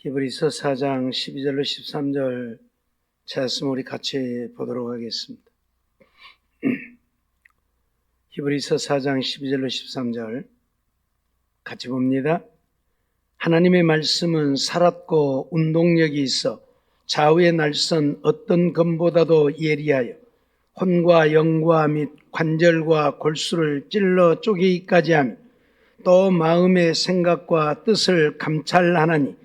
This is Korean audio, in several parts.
히브리서 4장 12절로 13절 말씀 우리 같이 보도록 하겠습니다. 히브리서 4장 12절로 13절 같이 봅니다. 하나님의 말씀은 살았고 운동력이 있어 좌우의 날선 어떤 검보다도 예리하여 혼과 영과 및 관절과 골수를 찔러 쪼개기까지 하며 또 마음의 생각과 뜻을 감찰하나니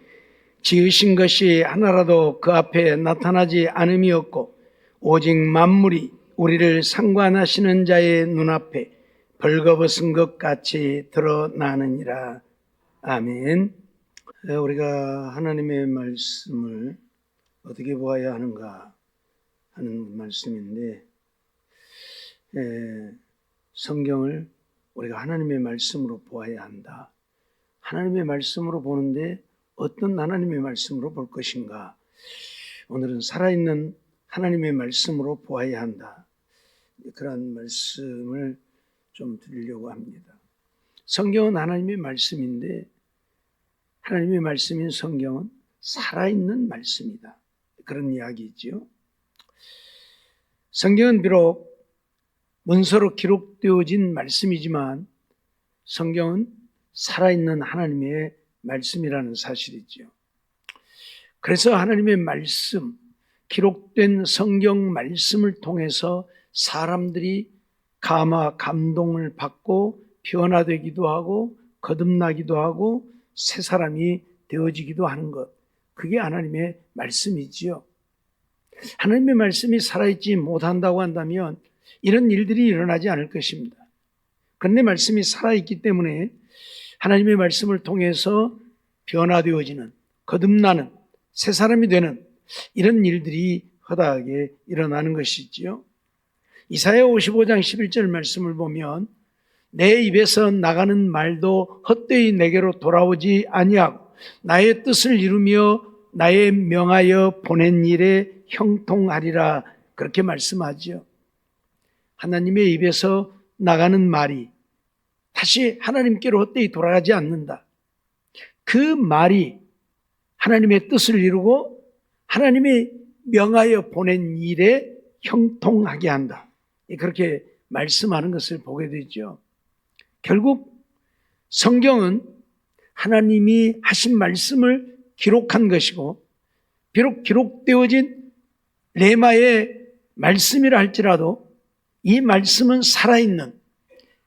지으신 것이 하나라도 그 앞에 나타나지 않음이 없고 오직 만물이 우리를 상관하시는 자의 눈앞에 벌거벗은 것 같이 드러나느니라. 아멘. 우리가 하나님의 말씀을 어떻게 보아야 하는가 하는 말씀인데, 성경을 우리가 하나님의 말씀으로 보아야 한다. 하나님의 말씀으로 보는데 어떤 하나님의 말씀으로 볼 것인가? 오늘은 살아있는 하나님의 말씀으로 보아야 한다. 그런 말씀을 좀 드리려고 합니다. 성경은 하나님의 말씀인데 하나님의 말씀인 성경은 살아있는 말씀이다. 그런 이야기죠. 성경은 비록 문서로 기록되어진 말씀이지만 성경은 살아있는 하나님의 말씀이라는 사실이죠. 그래서 하나님의 말씀, 기록된 성경 말씀을 통해서 사람들이 감동을 받고 변화되기도 하고 거듭나기도 하고 새 사람이 되어지기도 하는 것, 그게 하나님의 말씀이지요. 하나님의 말씀이 살아있지 못한다고 한다면 이런 일들이 일어나지 않을 것입니다. 그런데 말씀이 살아있기 때문에 하나님의 말씀을 통해서 변화되어지는, 거듭나는, 새 사람이 되는 이런 일들이 허다하게 일어나는 것이지요. 이사야 55장 11절 말씀을 보면 내 입에서 나가는 말도 헛되이 내게로 돌아오지 아니하고 나의 뜻을 이루며 나의 명하여 보낸 일에 형통하리라, 그렇게 말씀하죠. 하나님의 입에서 나가는 말이 다시 하나님께로 헛되이 돌아가지 않는다. 그 말이 하나님의 뜻을 이루고 하나님의 명하여 보낸 일에 형통하게 한다. 그렇게 말씀하는 것을 보게 되죠. 결국 성경은 하나님이 하신 말씀을 기록한 것이고, 비록 기록되어진 레마의 말씀이라 할지라도 이 말씀은 살아있는,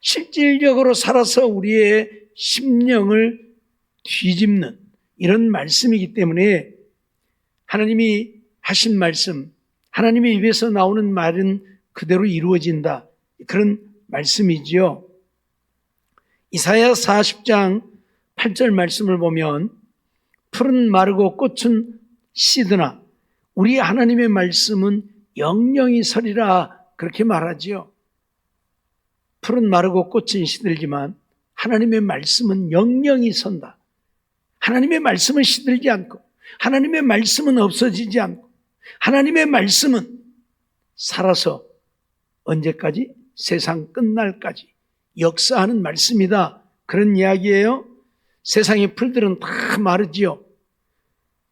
실질적으로 살아서 우리의 심령을 뒤집는 이런 말씀이기 때문에 하나님이 하신 말씀, 하나님의 입에서 나오는 말은 그대로 이루어진다, 그런 말씀이지요. 이사야 40장 8절 말씀을 보면 풀은 마르고 꽃은 시드나 우리 하나님의 말씀은 영영이 서리라, 그렇게 말하지요. 풀은 마르고 꽃은 시들지만 하나님의 말씀은 영영이 선다. 하나님의 말씀은 시들지 않고 하나님의 말씀은 없어지지 않고 하나님의 말씀은 살아서 언제까지? 세상 끝날까지 역사하는 말씀이다, 그런 이야기예요. 세상의 풀들은 다 마르지요.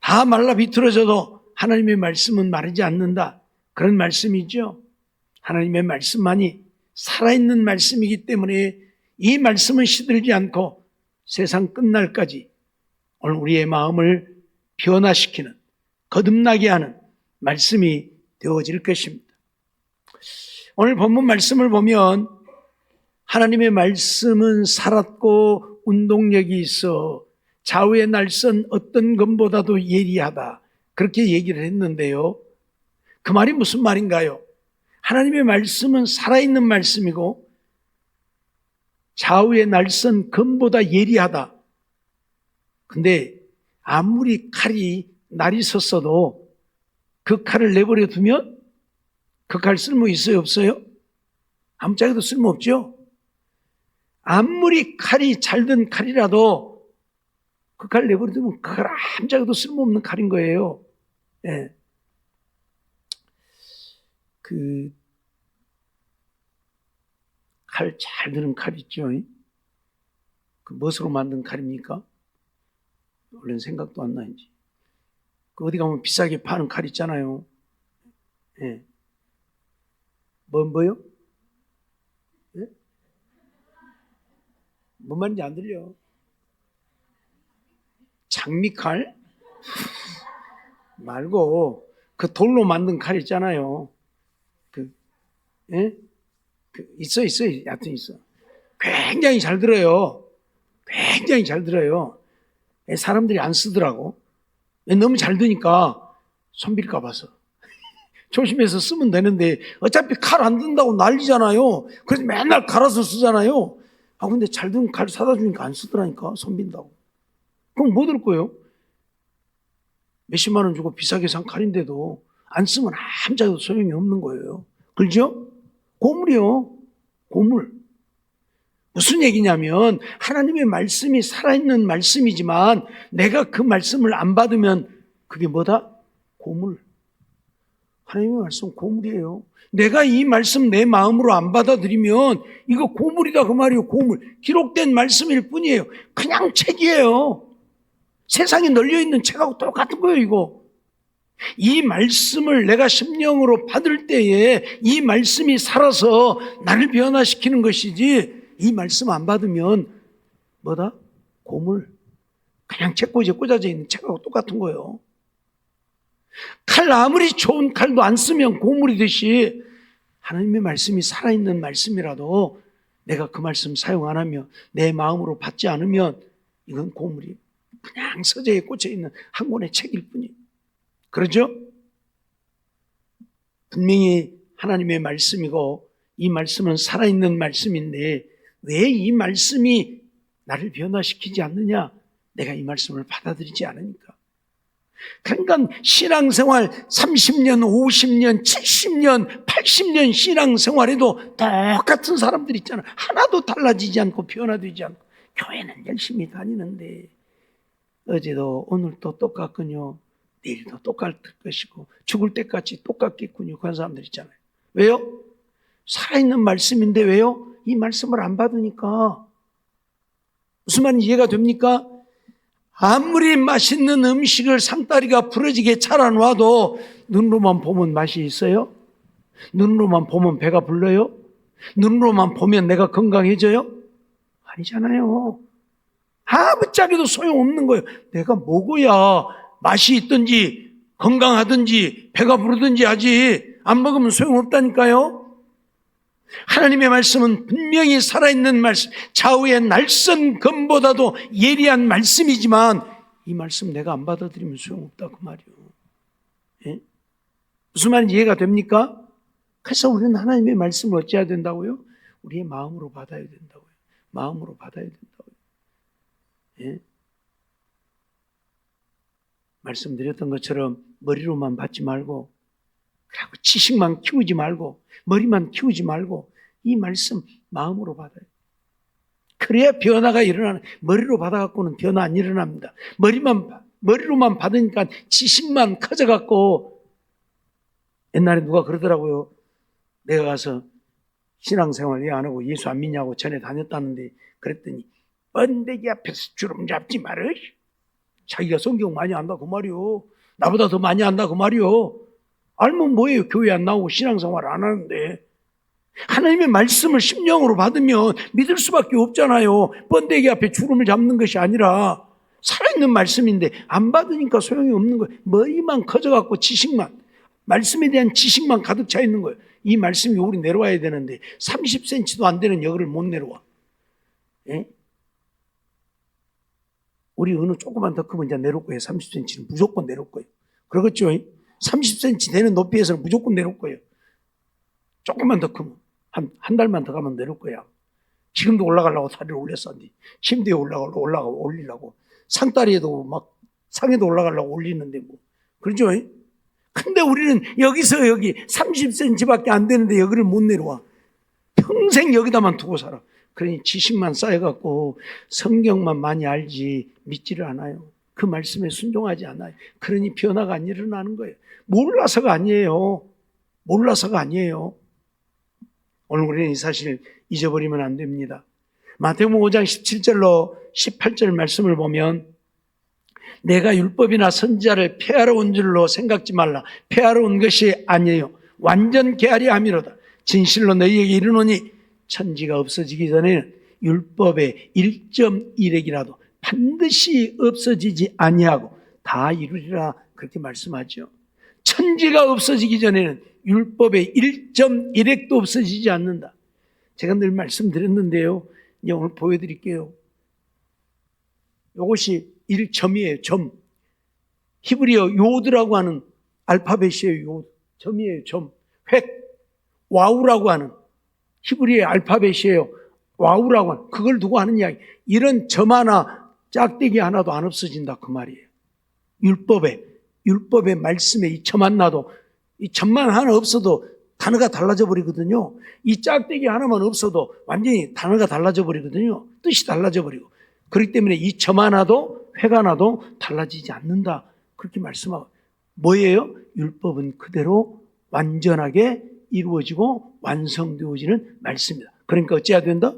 다 말라 비틀어져도 하나님의 말씀은 마르지 않는다, 그런 말씀이죠. 하나님의 말씀만이 살아있는 말씀이기 때문에 이 말씀은 시들지 않고 세상 끝날까지 오늘 우리의 마음을 변화시키는, 거듭나게 하는 말씀이 되어질 것입니다. 오늘 본문 말씀을 보면 하나님의 말씀은 살았고 운동력이 있어 좌우의 날선 어떤 것보다도 예리하다, 그렇게 얘기를 했는데요. 그 말이 무슨 말인가요? 하나님의 말씀은 살아있는 말씀이고 좌우의 날선 검보다 예리하다. 근데 아무리 칼이 날이 섰어도 그 칼을 내버려 두면 그 칼 쓸모 있어요, 없어요? 아무짝에도 쓸모 없죠. 아무리 칼이 잘든 칼이라도 그 칼 내버려 두면 그 칼 아무짝에도 쓸모없는 칼인 거예요. 예. 그 칼 잘 드는 칼 있죠. 그 무엇으로 만든 칼입니까? 얼른 생각도 안 나는지. 그 어디 가면 비싸게 파는 칼 있잖아요. 예. 뭐요? 예? 뭔 말인지 안 들려. 장미칼? 말고 그 돌로 만든 칼 있잖아요. 그, 예? 있어. 하여튼 있어. 굉장히 잘 들어요. 굉장히 잘 들어요. 사람들이 안 쓰더라고. 너무 잘 드니까 손빌까 봐서. 조심해서 쓰면 되는데 어차피 칼 안 든다고 난리잖아요. 그래서 맨날 갈아서 쓰잖아요. 근데 잘 든 칼 사다 주니까 안 쓰더라니까, 손빈다고. 그럼 뭐 들 거예요? 몇십만 원 주고 비싸게 산 칼인데도 안 쓰면 아무짝에도 소용이 없는 거예요. 그렇죠? 고물이요. 고물. 무슨 얘기냐면 하나님의 말씀이 살아있는 말씀이지만 내가 그 말씀을 안 받으면 그게 뭐다? 고물. 하나님의 말씀은 고물이에요. 내가 이 말씀 내 마음으로 안 받아들이면 이거 고물이다 그 말이에요. 고물. 기록된 말씀일 뿐이에요. 그냥 책이에요. 세상에 널려있는 책하고 똑같은 거예요, 이거. 이 말씀을 내가 심령으로 받을 때에 이 말씀이 살아서 나를 변화시키는 것이지 이 말씀 안 받으면 뭐다? 고물. 그냥 책꽂이에 꽂아져 있는 책하고 똑같은 거예요. 칼 아무리 좋은 칼도 안 쓰면 고물이듯이 하나님의 말씀이 살아있는 말씀이라도 내가 그 말씀 사용 안 하면 내 마음으로 받지 않으면 이건 고물이에요. 그냥 서재에 꽂혀있는 한 권의 책일 뿐이에요. 그러죠? 분명히 하나님의 말씀이고 이 말씀은 살아있는 말씀인데 왜 이 말씀이 나를 변화시키지 않느냐? 내가 이 말씀을 받아들이지 않으니까. 그러니까 신앙생활 30년, 50년, 70년, 80년 신앙생활에도 똑같은 사람들 있잖아. 하나도 달라지지 않고 변화되지 않고 교회는 열심히 다니는데 어제도 오늘도 똑같군요. 내일도 똑같을 것이고 죽을 때까지 똑같겠군요. 그런 사람들 있잖아요. 왜요? 살아있는 말씀인데 왜요? 이 말씀을 안 받으니까. 무슨 말인지 이해가 됩니까? 아무리 맛있는 음식을 상다리가 부러지게 차려놔도 눈으로만 보면 맛이 있어요? 눈으로만 보면 배가 불러요? 눈으로만 보면 내가 건강해져요? 아니잖아요. 아무짝에도 소용없는 거예요. 내가 먹어야 맛이 있든지 건강하든지 배가 부르든지 하지 안 먹으면 소용없다니까요. 하나님의 말씀은 분명히 살아있는 말씀, 좌우의 날선 검보다도 예리한 말씀이지만 이 말씀 내가 안 받아들이면 소용없다 그 말이에요. 예? 무슨 말인지 이해가 됩니까? 그래서 우리는 하나님의 말씀을 어찌해야 된다고요? 우리의 마음으로 받아야 된다고요. 마음으로 받아야 된다고요. 예? 말씀드렸던 것처럼 머리로만 받지 말고 지식만 키우지 말고 머리만 키우지 말고 이 말씀 마음으로 받아요. 그래야 변화가 일어나는. 머리로 받아갖고는 변화 안 일어납니다. 머리로만 받으니까 지식만 커져갖고 옛날에 누가 그러더라고요. 내가 가서 신앙생활 왜 안 하고 예수 안 믿냐고 전에 다녔다는데 그랬더니 번데기 앞에서 주름 잡지 말어. 자기가 성경 많이 안다 그 말이요. 나보다 더 많이 안다 그 말이요. 알면 뭐예요? 교회 안 나오고 신앙생활 안 하는데. 하나님의 말씀을 심령으로 받으면 믿을 수밖에 없잖아요. 번데기 앞에 주름을 잡는 것이 아니라 살아있는 말씀인데 안 받으니까 소용이 없는 거예요. 머리만 커져갖고 지식만, 말씀에 대한 지식만 가득 차 있는 거예요. 이 말씀이 우리 내려와야 되는데 30cm도 안 되는 여기를 못 내려와. 예? 우리 어느 조금만 더 크면 이제 내려올 거예요. 30cm는 무조건 내려올 거예요. 그러겠죠? 30cm 되는 높이에서는 무조건 내려올 거예요. 조금만 더 크면 한 달만 더 가면 내려올 거야. 지금도 올라가려고 다리를 올렸었는데 침대에 올리려고 상다리에도 막 상에도 올라가려고 올리는데 뭐 그렇죠? 근데 우리는 여기서 여기 30cm밖에 안 되는데 여기를 못 내려와. 평생 여기다만 두고 살아. 그러니 지식만 쌓여갖고 성경만 많이 알지 믿지를 않아요. 그 말씀에 순종하지 않아요. 그러니 변화가 안 일어나는 거예요. 몰라서가 아니에요. 몰라서가 아니에요. 오늘 우리는 이 사실 잊어버리면 안 됩니다. 마태복음 5장 17절로 18절 말씀을 보면 내가 율법이나 선지자를 폐하러 온 줄로 생각지 말라. 폐하러 온 것이 아니에요. 완전 게하리 함이로다. 진실로 너희에게 이르노니 천지가 없어지기 전에는 율법의 1.1핵이라도 반드시 없어지지 아니하고 다 이루리라, 그렇게 말씀하죠. 천지가 없어지기 전에는 율법의 1.1핵도 없어지지 않는다. 제가 늘 말씀드렸는데요, 이제 오늘 보여드릴게요. 이것이 1점이에요. 점. 히브리어 요드라고 하는 알파벳이에요. 요드. 점이에요. 점. 획. 와우라고 하는 히브리의 알파벳이에요. 와우라고 하는, 그걸 두고 하는 이야기. 이런 점 하나, 짝대기 하나도 안 없어진다, 그 말이에요. 율법의 말씀에 이 점 하나도, 이 점만 하나 없어도 단어가 달라져 버리거든요. 이 짝대기 하나만 없어도 완전히 단어가 달라져 버리거든요. 뜻이 달라져 버리고. 그렇기 때문에 이 점 하나도 획 하나도 달라지지 않는다, 그렇게 말씀하고. 뭐예요? 율법은 그대로 완전하게 이루어지고 완성되어지는 말씀입니다. 그러니까 어찌해야 된다?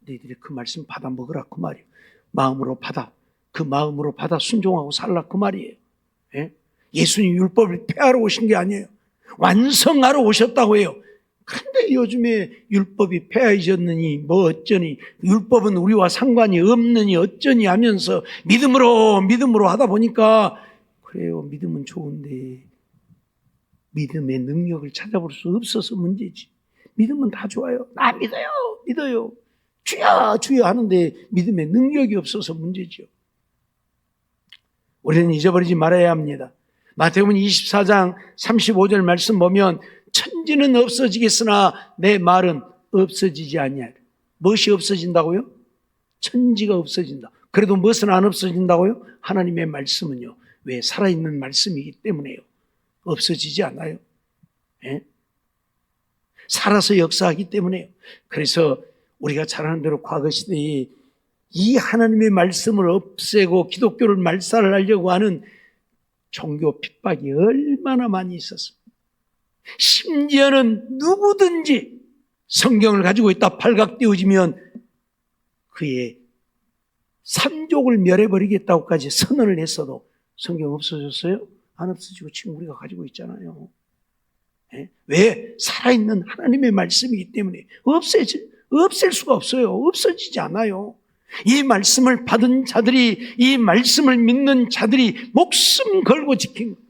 너희들이 그 말씀 받아 먹으라, 그 말이에요. 마음으로 받아, 그 마음으로 받아 순종하고 살라, 그 말이에요. 예? 예수님 율법을 폐하러 오신 게 아니에요. 완성하러 오셨다고 해요. 그런데 요즘에 율법이 폐하해졌느니 뭐 어쩌니, 율법은 우리와 상관이 없느니 어쩌니 하면서 믿음으로 하다 보니까, 그래요, 믿음은 좋은데 믿음의 능력을 찾아볼 수 없어서 문제지. 믿음은 다 좋아요. 나 믿어요. 주여 하는데 믿음의 능력이 없어서 문제죠. 우리는 잊어버리지 말아야 합니다. 마태복음 24장 35절 말씀 보면 천지는 없어지겠으나 내 말은 없어지지 아니하리라. 무엇이 없어진다고요? 천지가 없어진다. 그래도 무엇은 안 없어진다고요? 하나님의 말씀은요. 왜? 살아있는 말씀이기 때문에요. 없어지지 않아요. 예? 살아서 역사하기 때문에요. 그래서 우리가 잘 아는 대로 과거 시대에 이 하나님의 말씀을 없애고 기독교를 말살하려고 하는 종교 핍박이 얼마나 많이 있었습니다. 심지어는 누구든지 성경을 가지고 있다 발각되어지면 그의 삼족을 멸해버리겠다고까지 선언을 했어도 성경 없어졌어요? 안 없어지고 지금 우리가 가지고 있잖아요. 예? 왜? 살아있는 하나님의 말씀이기 때문에 없앨 수가 없어요. 없어지지 않아요. 이 말씀을 받은 자들이, 이 말씀을 믿는 자들이 목숨 걸고 지킨 거예요.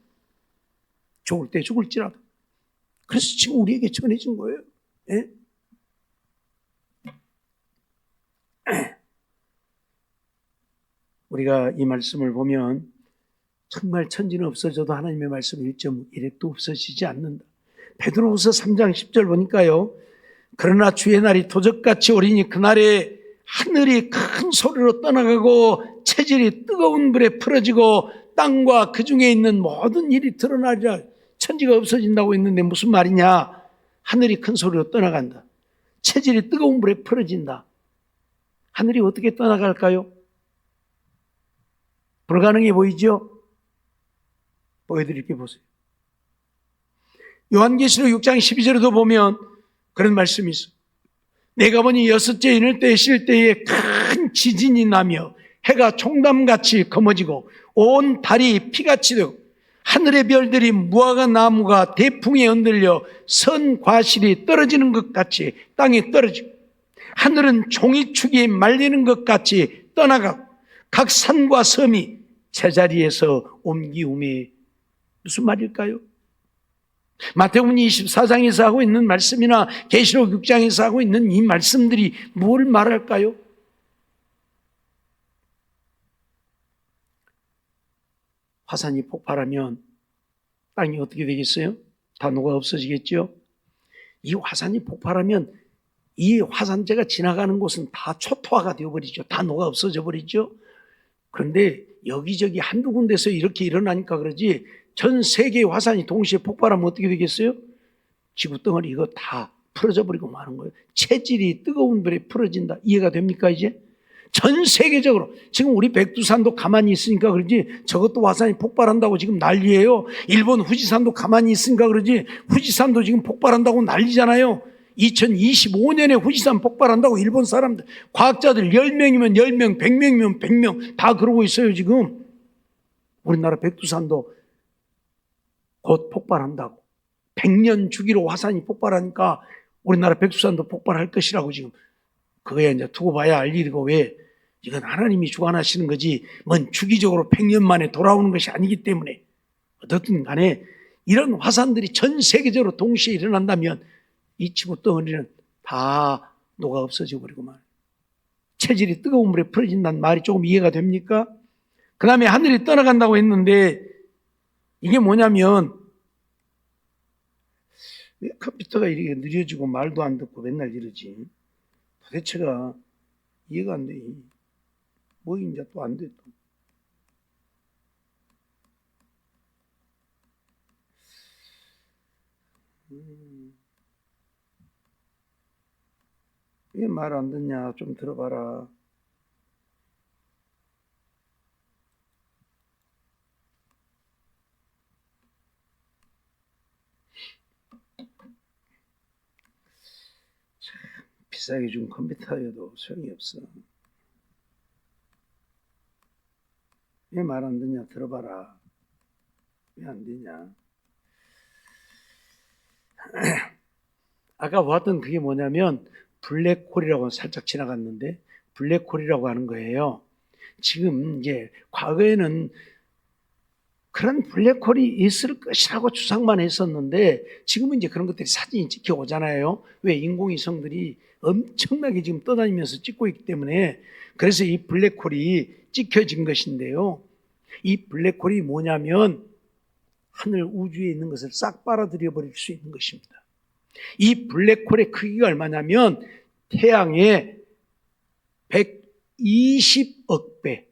죽을 때 죽을지라도. 그래서 지금 우리에게 전해진 거예요. 예? 우리가 이 말씀을 보면 정말 천지는 없어져도 하나님의 말씀 1.1핵도 없어지지 않는다. 베드로후서 3장 10절 보니까요. 그러나 주의 날이 도적같이 오리니 그날에 하늘이 큰 소리로 떠나가고 체질이 뜨거운 불에 풀어지고 땅과 그 중에 있는 모든 일이 드러나리라. 천지가 없어진다고 했는데 무슨 말이냐? 하늘이 큰 소리로 떠나간다. 체질이 뜨거운 불에 풀어진다. 하늘이 어떻게 떠나갈까요? 불가능해 보이죠? 보여드릴게 보세요. 요한계시록 6장 12절에도 보면 그런 말씀이 있어. 내가 보니 여섯째 인을 떼실 때에 큰 지진이 나며 해가 총담같이 검어지고 온 달이 피같이 되고 하늘의 별들이 무화과 나무가 대풍에 흔들려 선 과실이 떨어지는 것 같이 땅에 떨어지고 하늘은 종이축이 말리는 것 같이 떠나가고 각 산과 섬이 제자리에서 옮기움이 무슨 말일까요? 마태복음 24장에서 하고 있는 말씀이나 계시록 6장에서 하고 있는 이 말씀들이 뭘 말할까요? 화산이 폭발하면 땅이 어떻게 되겠어요? 다 녹아 없어지겠죠? 이 화산이 폭발하면 이 화산재가 지나가는 곳은 다 초토화가 되어버리죠. 다 녹아 없어져 버리죠. 그런데 여기저기 한두 군데서 이렇게 일어나니까 그러지 전 세계의 화산이 동시에 폭발하면 어떻게 되겠어요? 지구덩어리 이거 다 풀어져 버리고 마는 거예요. 체질이 뜨거운 불에 풀어진다. 이해가 됩니까 이제? 전 세계적으로 지금 우리 백두산도 가만히 있으니까 그러지 저것도 화산이 폭발한다고 지금 난리예요. 일본 후지산도 가만히 있으니까 그러지 후지산도 지금 폭발한다고 난리잖아요. 2025년에 후지산 폭발한다고 일본 사람들, 과학자들 10명이면 10명, 100명이면 100명 다 그러고 있어요 지금. 우리나라 백두산도 곧 폭발한다고. 100년 주기로 화산이 폭발하니까 우리나라 백두산도 폭발할 것이라고 지금 그거야 이제 두고 봐야 알 일이고 왜 이건 하나님이 주관하시는 거지 뭔 주기적으로 100년 만에 돌아오는 것이 아니기 때문에 어떻든 간에 이런 화산들이 전 세계적으로 동시에 일어난다면 이 지구 덩어리는 다 녹아 없어져 버리고만 체질이 뜨거운 물에 풀어진다는 말이 조금 이해가 됩니까? 그 다음에 하늘이 떠나간다고 했는데 이게 뭐냐면 왜 컴퓨터가 이렇게 느려지고 말도 안 듣고 맨날 이러지? 도대체가 이해가 안 돼. 뭐 이제 또 안 돼. 또. 왜 말 안 듣냐? 좀 들어봐라. 비싸게 준 컴퓨터여도 소용이 없어. 왜 말 안 듣냐? 들어봐라. 왜 안 되냐? 아까 봤던 그게 뭐냐면 블랙홀이라고 살짝 지나갔는데 블랙홀이라고 하는 거예요. 지금 이제 과거에는 그런 블랙홀이 있을 것이라고 추상만 했었는데 지금은 이제 그런 것들이 사진이 찍혀 오잖아요. 왜 인공위성들이 엄청나게 지금 떠다니면서 찍고 있기 때문에 그래서 이 블랙홀이 찍혀진 것인데요. 이 블랙홀이 뭐냐면 하늘 우주에 있는 것을 싹 빨아들여 버릴 수 있는 것입니다. 이 블랙홀의 크기가 얼마냐면 태양의 120억 배,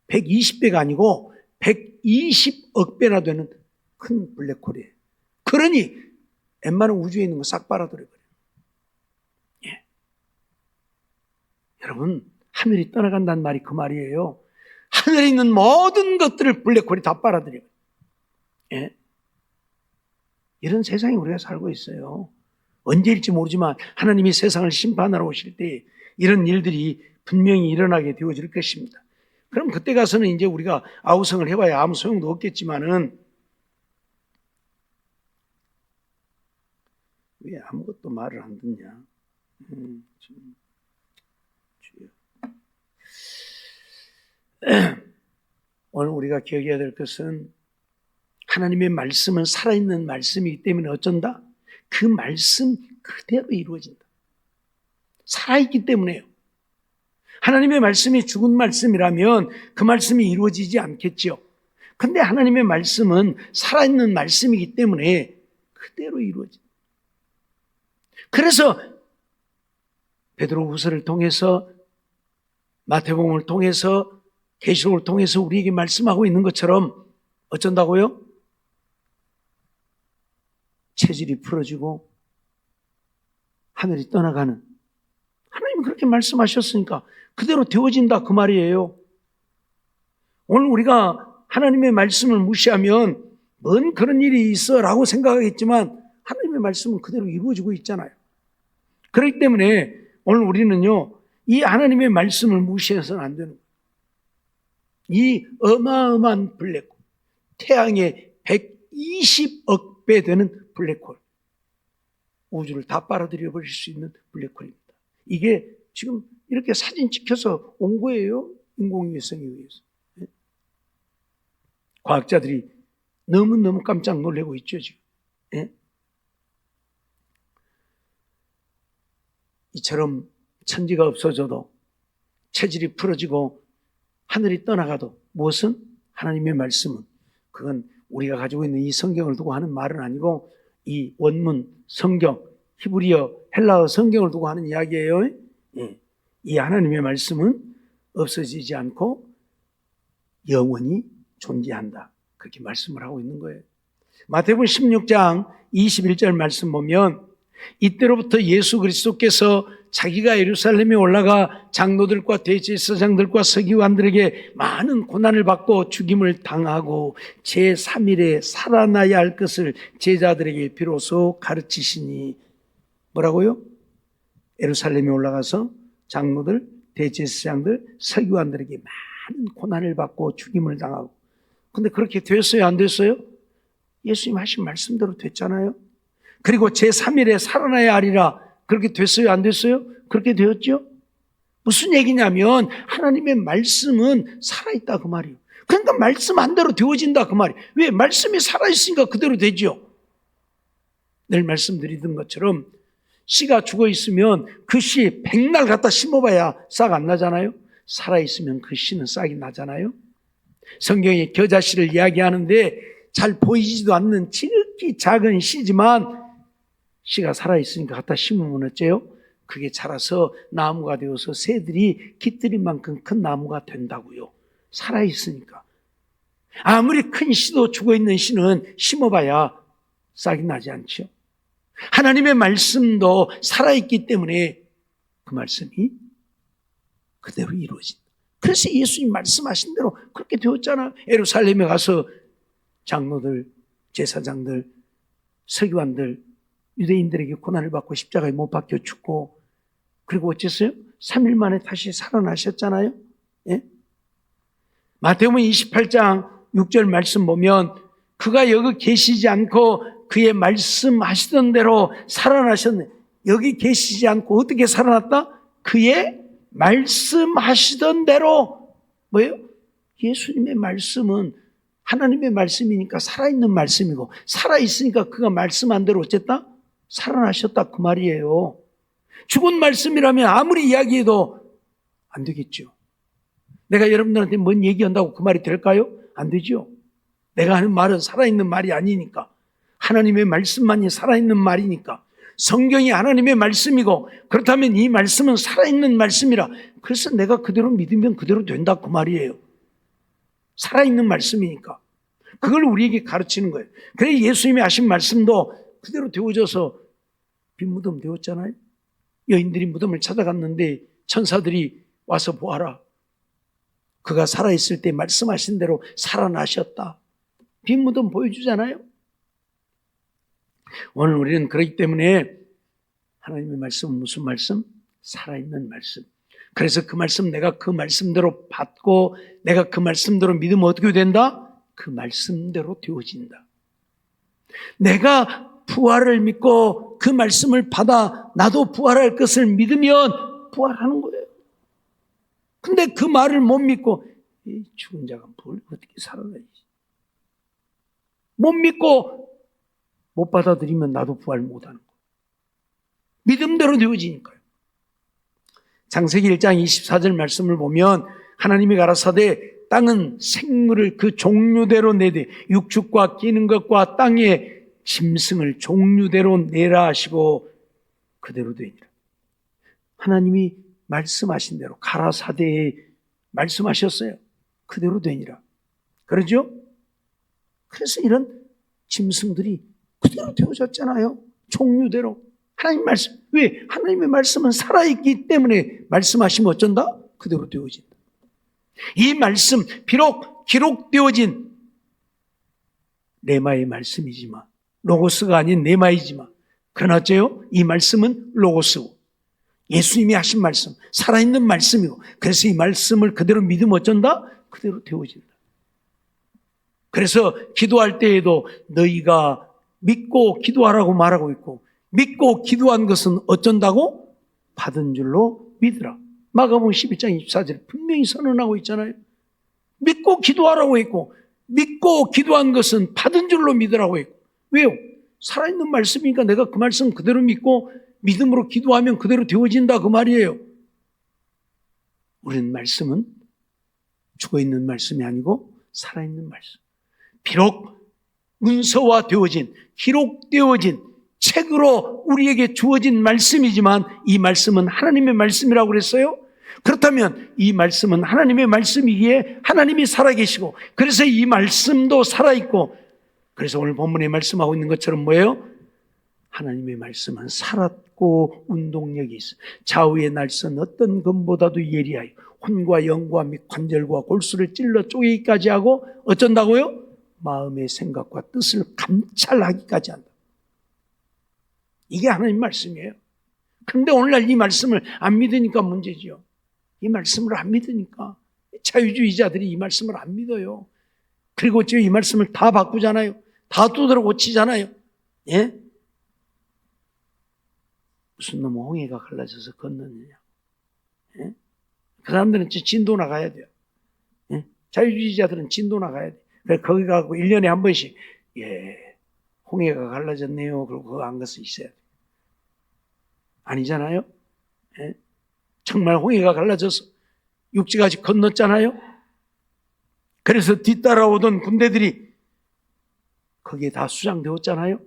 120배가 아니고 120억 배나 되는 큰 블랙홀이에요. 그러니 웬만한 우주에 있는 거 싹 빨아들여 버려요. 예. 여러분, 하늘이 떠나간다는 말이 그 말이에요. 하늘에 있는 모든 것들을 블랙홀이 다 빨아들여요. 예. 이런 세상에 우리가 살고 있어요. 언제일지 모르지만 하나님이 세상을 심판하러 오실 때 이런 일들이 분명히 일어나게 되어질 것입니다. 그럼 그때 가서는 이제 우리가 아우성을 해봐야 아무 소용도 없겠지만은 왜 아무것도 말을 안 듣냐? 오늘 우리가 기억해야 될 것은 하나님의 말씀은 살아있는 말씀이기 때문에 어쩐다? 그 말씀 그대로 이루어진다. 살아있기 때문에요. 하나님의 말씀이 죽은 말씀이라면 그 말씀이 이루어지지 않겠죠. 근데 하나님의 말씀은 살아있는 말씀이기 때문에 그대로 이루어진다. 그래서 베드로후서를 통해서 마태복음을 통해서 계시록을 통해서 우리에게 말씀하고 있는 것처럼 어쩐다고요? 체질이 풀어지고 하늘이 떠나가는 하나님은 그렇게 말씀하셨으니까 그대로 되어진다 그 말이에요. 오늘 우리가 하나님의 말씀을 무시하면 뭔 그런 일이 있어 라고 생각하겠지만 하나님의 말씀은 그대로 이루어지고 있잖아요. 그렇기 때문에 오늘 우리는요 이 하나님의 말씀을 무시해서는 안 되는 거예요. 이 어마어마한 블랙홀, 태양의 120억 배 되는 블랙홀, 우주를 다 빨아들여 버릴 수 있는 블랙홀입니다. 이게 지금 이렇게 사진 찍혀서 온 거예요. 인공위성에 의해서. 과학자들이 너무너무 깜짝 놀라고 있죠 지금. 이처럼 천지가 없어져도 체질이 풀어지고 하늘이 떠나가도 무엇은? 하나님의 말씀은 그건 우리가 가지고 있는 이 성경을 두고 하는 말은 아니고 이 원문 성경 히브리어 헬라어 성경을 두고 하는 이야기예요. 이 하나님의 말씀은 없어지지 않고 영원히 존재한다. 그렇게 말씀을 하고 있는 거예요. 마태복음 16장 21절 말씀 보면 이때로부터 예수 그리스도께서 자기가 예루살렘에 올라가 장로들과 대제사장들과 서기관들에게 많은 고난을 받고 죽임을 당하고 제3일에 살아나야 할 것을 제자들에게 비로소 가르치시니 뭐라고요? 예루살렘에 올라가서 장로들, 대제사장들, 서기관들에게 많은 고난을 받고 죽임을 당하고 근데 그렇게 됐어요? 안 됐어요? 예수님 하신 말씀대로 됐잖아요. 그리고 제3일에 살아나야 하리라. 그렇게 됐어요? 안 됐어요? 그렇게 되었죠? 무슨 얘기냐면 하나님의 말씀은 살아있다 그 말이에요. 그러니까 말씀 한 대로 되어진다 그 말이에요. 왜? 말씀이 살아있으니까 그대로 되죠. 늘 말씀드리던 것처럼 씨가 죽어있으면 그 씨 백날 갖다 심어봐야 싹 안 나잖아요. 살아있으면 그 씨는 싹이 나잖아요. 성경에 겨자씨를 이야기하는데 잘 보이지도 않는 지극히 작은 씨지만 씨가 살아있으니까 갖다 심으면 어째요? 그게 자라서 나무가 되어서 새들이 깃들일 만큼 큰 나무가 된다고요. 살아있으니까. 아무리 큰 씨도 죽어있는 씨는 심어봐야 싹이 나지 않죠. 하나님의 말씀도 살아있기 때문에 그 말씀이 그대로 이루어진다. 그래서 예수님 말씀하신 대로 그렇게 되었잖아요. 예루살렘에 가서 장로들, 제사장들, 서기관들, 유대인들에게 고난을 받고 십자가에 못 박혀 죽고, 그리고 어쨌어요? 3일 만에 다시 살아나셨잖아요. 예? 마태복음 28장 6절 말씀 보면 그가 여기 계시지 않고 그의 말씀하시던 대로 살아나셨네. 여기 계시지 않고 어떻게 살아났다? 그의 말씀하시던 대로. 뭐예요? 예수님의 말씀은 하나님의 말씀이니까 살아있는 말씀이고, 살아있으니까 그가 말씀한 대로 어쨌다? 살아나셨다 그 말이에요. 죽은 말씀이라면 아무리 이야기해도 안 되겠죠. 내가 여러분들한테 뭔 얘기한다고 그 말이 될까요? 안 되죠. 내가 하는 말은 살아있는 말이 아니니까. 하나님의 말씀만이 살아있는 말이니까. 성경이 하나님의 말씀이고, 그렇다면 이 말씀은 살아있는 말씀이라. 그래서 내가 그대로 믿으면 그대로 된다 그 말이에요. 살아있는 말씀이니까. 그걸 우리에게 가르치는 거예요. 그래서 예수님이 하신 말씀도 그대로 되어져서 빈 무덤 되었잖아요. 여인들이 무덤을 찾아갔는데 천사들이 와서 보아라. 그가 살아있을 때 말씀하신 대로 살아나셨다. 빈 무덤 보여주잖아요. 오늘 우리는 그렇기 때문에 하나님의 말씀은 무슨 말씀? 살아있는 말씀. 그래서 그 말씀 내가 그 말씀대로 받고 내가 그 말씀대로 믿으면 어떻게 된다? 그 말씀대로 되어진다. 내가 부활을 믿고 그 말씀을 받아 나도 부활할 것을 믿으면 부활하는 거예요. 근데 그 말을 못 믿고 이 죽은 자가 뭘 어떻게 살아나지? 못 믿고 못 받아들이면 나도 부활 못하는 거예요. 믿음대로 되어지니까요. 창세기 1장 24절 말씀을 보면 하나님이 가라사대 땅은 생물을 그 종류대로 내되 육축과 끼는 것과 땅의 짐승을 종류대로 내라 하시고 그대로 되니라. 하나님이 말씀하신 대로 가라사대에 말씀하셨어요. 그대로 되니라. 그러죠? 그래서 이런 짐승들이 그대로 되어졌잖아요. 종류대로. 하나님 말씀. 왜? 하나님의 말씀은 살아있기 때문에 말씀하시면 어쩐다? 그대로 되어진다. 이 말씀, 비록 기록되어진 레마의 말씀이지만, 로고스가 아닌 레마이지만, 그러나 어째요? 이 말씀은 로고스고, 예수님이 하신 말씀, 살아있는 말씀이고, 그래서 이 말씀을 그대로 믿으면 어쩐다? 그대로 되어진다. 그래서 기도할 때에도 너희가 믿고 기도하라고 말하고 있고, 믿고 기도한 것은 어쩐다고? 받은 줄로 믿으라. 마가복음 12장 24절 분명히 선언하고 있잖아요. 믿고 기도하라고 했고, 믿고 기도한 것은 받은 줄로 믿으라고 했고. 왜요? 살아있는 말씀이니까 내가 그 말씀 그대로 믿고 믿음으로 기도하면 그대로 되어진다 그 말이에요. 우리는 말씀은 죽어있는 말씀이 아니고 살아있는 말씀. 비록 문서화되어진, 기록되어진 책으로 우리에게 주어진 말씀이지만 이 말씀은 하나님의 말씀이라고 그랬어요. 그렇다면 이 말씀은 하나님의 말씀이기에 하나님이 살아계시고, 그래서 이 말씀도 살아있고, 그래서 오늘 본문에 말씀하고 있는 것처럼 뭐예요? 하나님의 말씀은 살았고 운동력이 있어. 좌우의 날선 어떤 검보다도 예리하여 혼과 영과 및 관절과 골수를 찔러 쪼개기까지 하고 어쩐다고요? 마음의 생각과 뜻을 감찰하기까지 한다. 이게 하나님 말씀이에요. 그런데 오늘날 이 말씀을 안 믿으니까 문제죠. 이 말씀을 안 믿으니까 자유주의자들이 이 말씀을 안 믿어요. 그리고 지금 이 말씀을 다 바꾸잖아요. 다 두드러 고치잖아요. 예? 무슨 놈의 홍해가 갈라져서 건너느냐. 예? 그 사람들은 진도 나가야 돼요. 예? 자유주의자들은 진도 나가야 돼요. 그래서 거기 가고 1년에 한 번씩 홍해가 갈라졌네요. 그리고 그거 안 가서 있어야 돼요. 아니잖아요. 예? 정말 홍해가 갈라져서 육지까지 건넜잖아요. 그래서 뒤따라오던 군대들이 거기에 다 수장되었잖아요.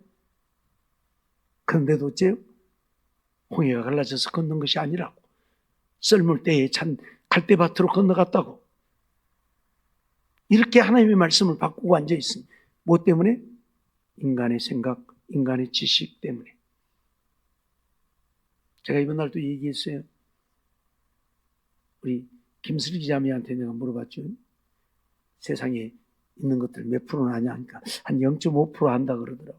그런데도 어째요? 홍해가 갈라져서 건넌 것이 아니라고. 썰물 때에 찬 갈대밭으로 건너갔다고. 이렇게 하나님의 말씀을 바꾸고 앉아 있습니다. 뭐 때문에? 인간의 생각, 인간의 지식 때문에. 제가 이번 날도 얘기했어요. 우리 김슬기 자매한테 내가 물어봤죠. 세상에 있는 것들 몇 프로는 아냐 하니까 한 0.5% 안다 그러더라고.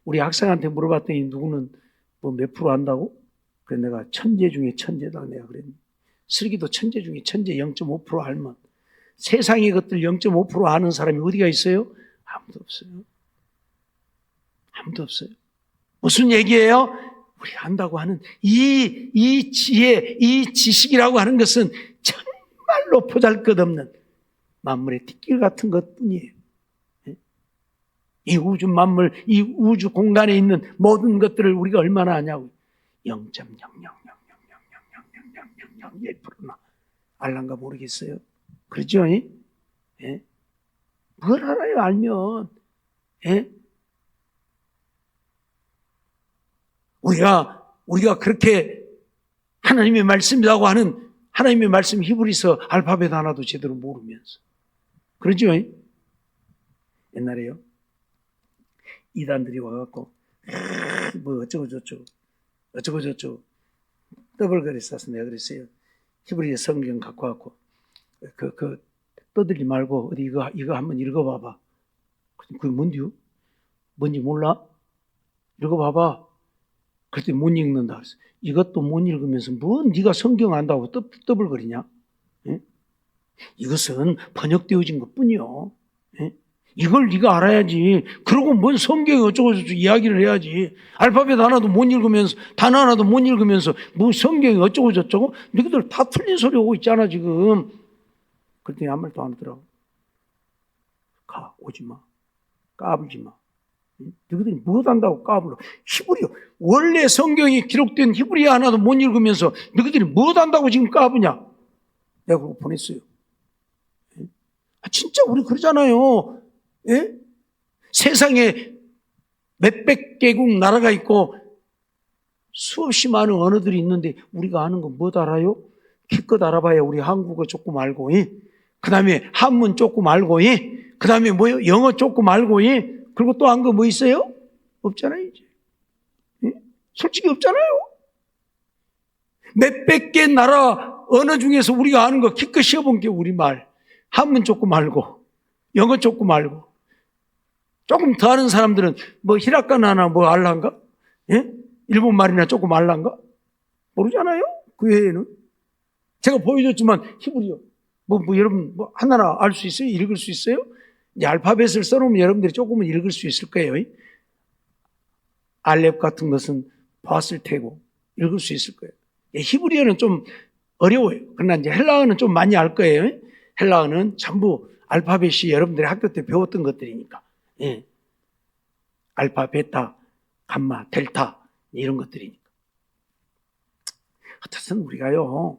우리 학생한테 물어봤더니 누구는 뭐 몇 프로 안다고? 그래서 내가 천재 중에 천재다 내가 그랬는데, 슬기도 천재 중에 천재 0.5% 알면 세상의 것들 0.5% 아는 사람이 어디가 있어요? 아무도 없어요. 아무도 없어요. 무슨 얘기예요? 우리가 안다고 하는 이 지혜, 이 지식이라고 하는 것은 정말로 보잘것없는 만물의 띠길 같은 것뿐이에요. 이 우주 만물, 이 우주 공간에 있는 모든 것들을 우리가 얼마나 아냐고. 0.000000001%나 알란가 모르겠어요. 그렇죠? 예? 뭘 알아요, 알면. 예? 우리가 그렇게 하나님의 말씀이라고 하는 하나님의 말씀 히브리서 알파벳 하나도 제대로 모르면서. 그러죠? 옛날에요. 이단들이 와갖고, 뭐 어쩌고저쩌고 떠벌거렸어서 내가 그랬어요. 히브리서 성경 갖고 왔고, 떠들지 말고, 어디 이거 한번 읽어봐봐. 그게 뭔데요? 뭔지 몰라? 읽어봐봐. 그랬더니 못 읽는다 그랬어. 이것도 못 읽으면서 뭐 네가 성경 안다고 떠벌거리냐? 예? 이것은 번역되어진 것뿐이요. 예? 이걸 네가 알아야지. 그러고 뭔 성경이 어쩌고저쩌고 이야기를 해야지. 알파벳 하나도 못 읽으면서, 단어 하나도 못 읽으면서 뭐 성경이 어쩌고저쩌고? 너희들 다 틀린 소리 하고 있잖아 지금. 그랬더니 아무 말도 안 하더라고. 오지 마. 까불지 마. 너희들이 무엇 한다고 까불러. 히브리어. 원래 성경이 기록된 히브리어 하나도 못 읽으면서 너희들이 무엇 한다고 지금 까부냐. 내가 그거 보냈어요. 진짜 우리 그러잖아요. 예? 세상에 몇백 개국 나라가 있고 수없이 많은 언어들이 있는데 우리가 아는 건 뭐 알아요? 기껏 알아봐야 우리 한국어 조금 알고, 그 다음에 한문 조금 알고, 그 다음에 뭐요? 영어 조금 알고, 그리고 또 안 거 뭐 있어요? 없잖아요, 이제. 솔직히 없잖아요. 몇백 개 나라 언어 중에서 우리가 아는 거 기껏 시어본 게 우리말. 한문 조금 알고, 영어 조금 알고. 조금 더 아는 사람들은 뭐 히라카나나 뭐 알란가? 일본 말이나 조금 알란가? 모르잖아요. 그 외에는. 제가 보여줬지만 히브리어. 여러분 하나나 알 수 있어요? 읽을 수 있어요? 이제 알파벳을 써놓으면 여러분들이 조금은 읽을 수 있을 거예요. 알렙 같은 것은 봤을 테고 읽을 수 있을 거예요. 히브리어는 좀 어려워요. 그러나 이제 헬라어는 좀 많이 알 거예요. 헬라어는 전부 알파벳이 여러분들이 학교 때 배웠던 것들이니까. 알파, 베타, 감마, 델타 이런 것들이니까. 하여튼 우리가요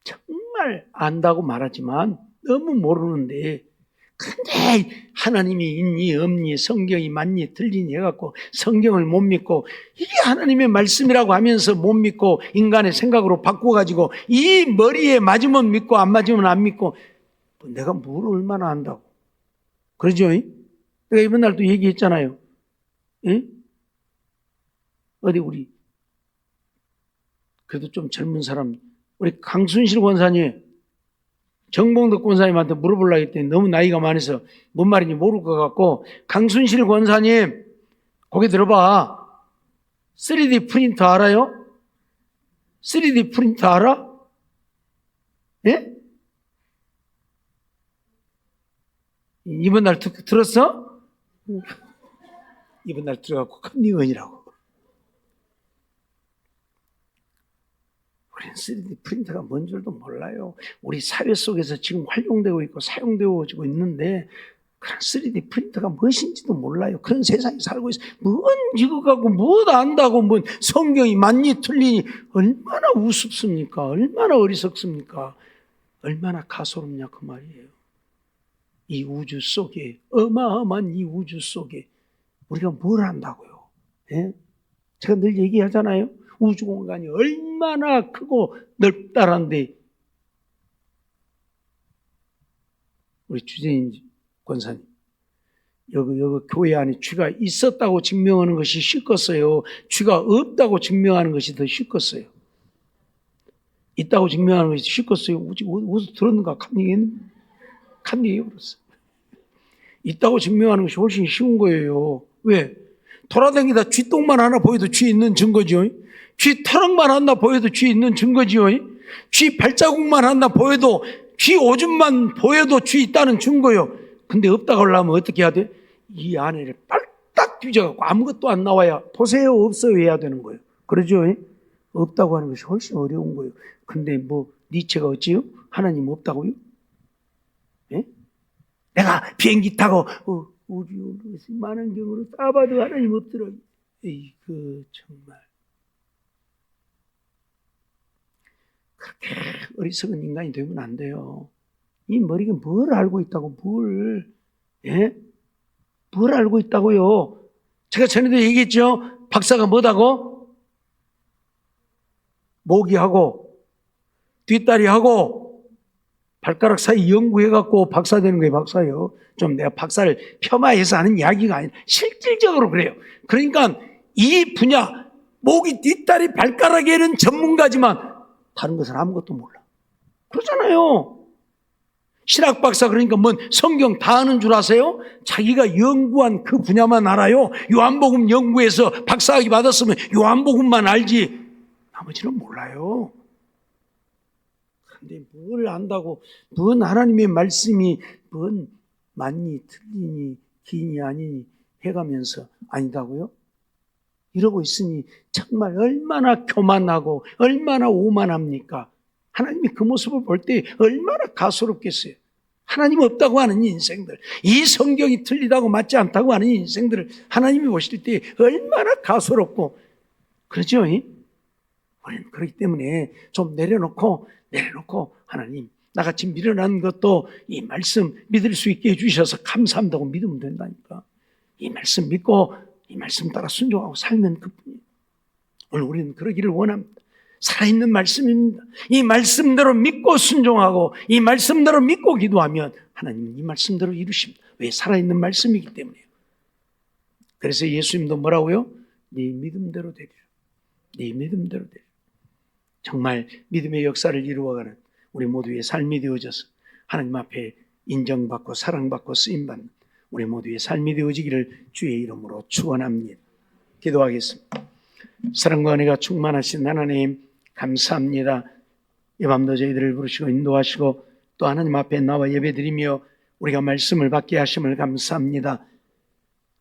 정말 안다고 말하지만 너무 모르는데, 근데 하나님이 있니 없니 성경이 맞니 틀리니 해갖고 성경을 못 믿고 이게 하나님의 말씀이라고 하면서 못 믿고 인간의 생각으로 바꿔가지고 이 머리에 맞으면 믿고 안 맞으면 안 믿고 내가 뭘 얼마나 안다고. 그러죠? 내가 이번 날도 얘기했잖아요. 어디 우리 그래도 좀 젊은 사람, 우리 강순실 권사님, 정봉덕 권사님한테 물어보려고 했더니 너무 나이가 많아서 뭔 말인지 모를 것 같고, 강순실 권사님 거기 들어봐. 3D 프린터 알아요? 3D 프린터 알아? 예? 이번 날 들었어? 이번 날 들어가고 컨닝언이라고. 우리는 3D 프린터가 뭔 줄도 몰라요. 우리 사회 속에서 지금 활용되고 있고 사용되고 있는데 그런 3D 프린터가 무엇인지도 몰라요. 그런 세상에 살고 있어요. 뭔 이거 갖고 무엇 안다고 뭔 성경이 맞니 틀리니 얼마나 우습습니까? 얼마나 어리석습니까? 얼마나 가소롭냐 그 말이에요. 이 우주 속에, 어마어마한 이 우주 속에 우리가 뭘 안다고요? 예? 제가 늘 얘기하잖아요. 우주 공간이 얼마나 크고 넓다란데 우리 주재인 권사님 여기 교회 안에 쥐가 있었다고 증명하는 것이 쉽겠어요? 쥐가 없다고 증명하는 것이 더 쉽겠어요? 있다고 증명하는 것이 쉽겠어요? 어디서 들었는가? 간 얘기해버렸어요. 있다고 증명하는 것이 훨씬 쉬운 거예요. 왜? 돌아다니다 쥐똥만 하나 보여도 쥐 있는 증거지요. 쥐 털럭만 하나 보여도 쥐 있는 증거지요. 쥐 발자국만 하나 보여도, 쥐 오줌만 보여도 쥐 있다는 증거요. 근데 없다고 하려면 어떻게 해야 돼? 이 안에를 빨딱 뒤져갖고 아무것도 안 나와야 보세요 없어요 해야 되는 거예요. 그러죠? 없다고 하는 것이 훨씬 어려운 거예요. 근데 뭐 니체가 어찌요? 하나님 없다고요? 예? 내가 비행기 타고 우리 많은 경우로 따봐도 하나님 없더라고요. 그 정말 그렇게 어리석은 인간이 되면 안 돼요. 이 머리가 뭘 알고 있다고 뭘 알고 있다고요? 제가 전에도 얘기했죠. 박사가 뭐다고? 모기하고 뒷다리하고 발가락 사이 연구해갖고 박사 되는 거예요. 박사요. 좀 내가 박사를 폄하해서 하는 이야기가 아니라 실질적으로 그래요. 그러니까 이 분야 모기 뒷다리 발가락에는 전문가지만 다른 것은 아무것도 몰라. 그러잖아요. 신학 박사 그러니까 뭔 성경 다 아는 줄 아세요? 자기가 연구한 그 분야만 알아요. 요한복음 연구해서 박사학위 받았으면 요한복음만 알지 나머지는 몰라요. 그런데 뭘 안다고 뭔 하나님의 말씀이 뭔 맞니 틀리니 기니 아니니 해가면서 아니다고요? 이러고 있으니 정말 얼마나 교만하고 얼마나 오만합니까? 하나님이 그 모습을 볼 때 얼마나 가소롭겠어요. 하나님 없다고 하는 인생들, 이 성경이 틀리다고 맞지 않다고 하는 인생들을 하나님이 보실 때 얼마나 가소롭고 그러죠? 우리는 그렇기 때문에 좀 내려놓고 하나님 나같이 미련한 것도 이 말씀 믿을 수 있게 해주셔서 감사한다고 믿으면 된다니까. 이 말씀 믿고 이 말씀 따라 순종하고 살면 그뿐이에요. 오늘 우리는 그러기를 원합니다. 살아있는 말씀입니다. 이 말씀대로 믿고 순종하고 이 말씀대로 믿고 기도하면 하나님은 이 말씀대로 이루십니다. 왜? 살아있는 말씀이기 때문이에요. 그래서 예수님도 뭐라고요? 네 믿음대로 되리라. 네 믿음대로 되리라. 정말 믿음의 역사를 이루어가는 우리 모두의 삶이 되어져서 하나님 앞에 인정받고 사랑받고 쓰임받는 우리 모두의 삶이 되어지기를 주의 이름으로 축원합니다. 기도하겠습니다. 사랑과 은혜가 충만하신 하나님 감사합니다. 이 밤도 저희들을 부르시고 인도하시고 또 하나님 앞에 나와 예배드리며 우리가 말씀을 받게 하심을 감사합니다.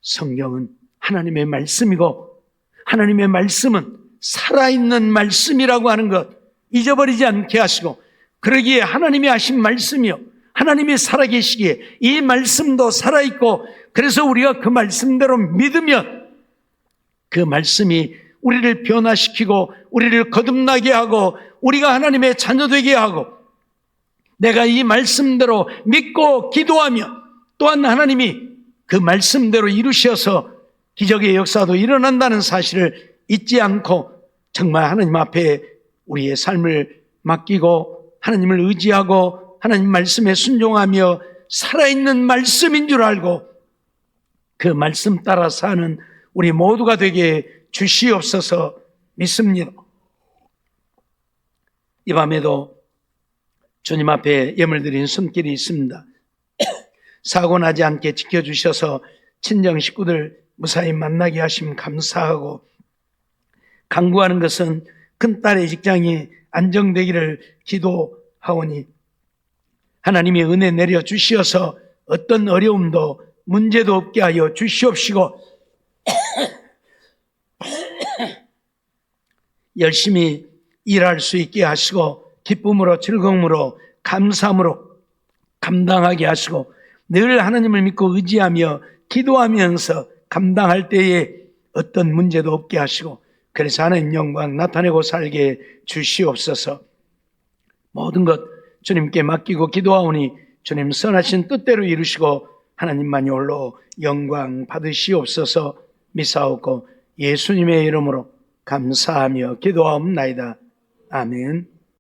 성경은 하나님의 말씀이고 하나님의 말씀은 살아있는 말씀이라고 하는 것 잊어버리지 않게 하시고 그러기에 하나님이 하신 말씀이요 하나님이 살아계시기에 이 말씀도 살아있고 그래서 우리가 그 말씀대로 믿으면 그 말씀이 우리를 변화시키고 우리를 거듭나게 하고 우리가 하나님의 자녀 되게 하고 내가 이 말씀대로 믿고 기도하면 또한 하나님이 그 말씀대로 이루셔서 기적의 역사도 일어난다는 사실을 잊지 않고 정말 하나님 앞에 우리의 삶을 맡기고 하나님을 의지하고 하나님 말씀에 순종하며 살아있는 말씀인 줄 알고 그 말씀 따라 사는 우리 모두가 되게 주시옵소서 믿습니다. 이 밤에도 주님 앞에 예물 드린 손길이 있습니다. 사고 나지 않게 지켜주셔서 친정 식구들 무사히 만나게 하심 감사하고 간구하는 것은 큰딸의 직장이 안정되기를 기도하오니 하나님의 은혜 내려 주시어서 어떤 어려움도 문제도 없게 하여 주시옵시고 열심히 일할 수 있게 하시고 기쁨으로 즐거움으로 감사함으로 감당하게 하시고 늘 하나님을 믿고 의지하며 기도하면서 감당할 때에 어떤 문제도 없게 하시고 그래서 하나님 영광 나타내고 살게 주시옵소서. 모든 것 주님께 맡기고 기도하오니 주님 선하신 뜻대로 이루시고 하나님만이 홀로 영광 받으시옵소서. 미사옵고 예수님의 이름으로 감사하며 기도하옵나이다. 아멘.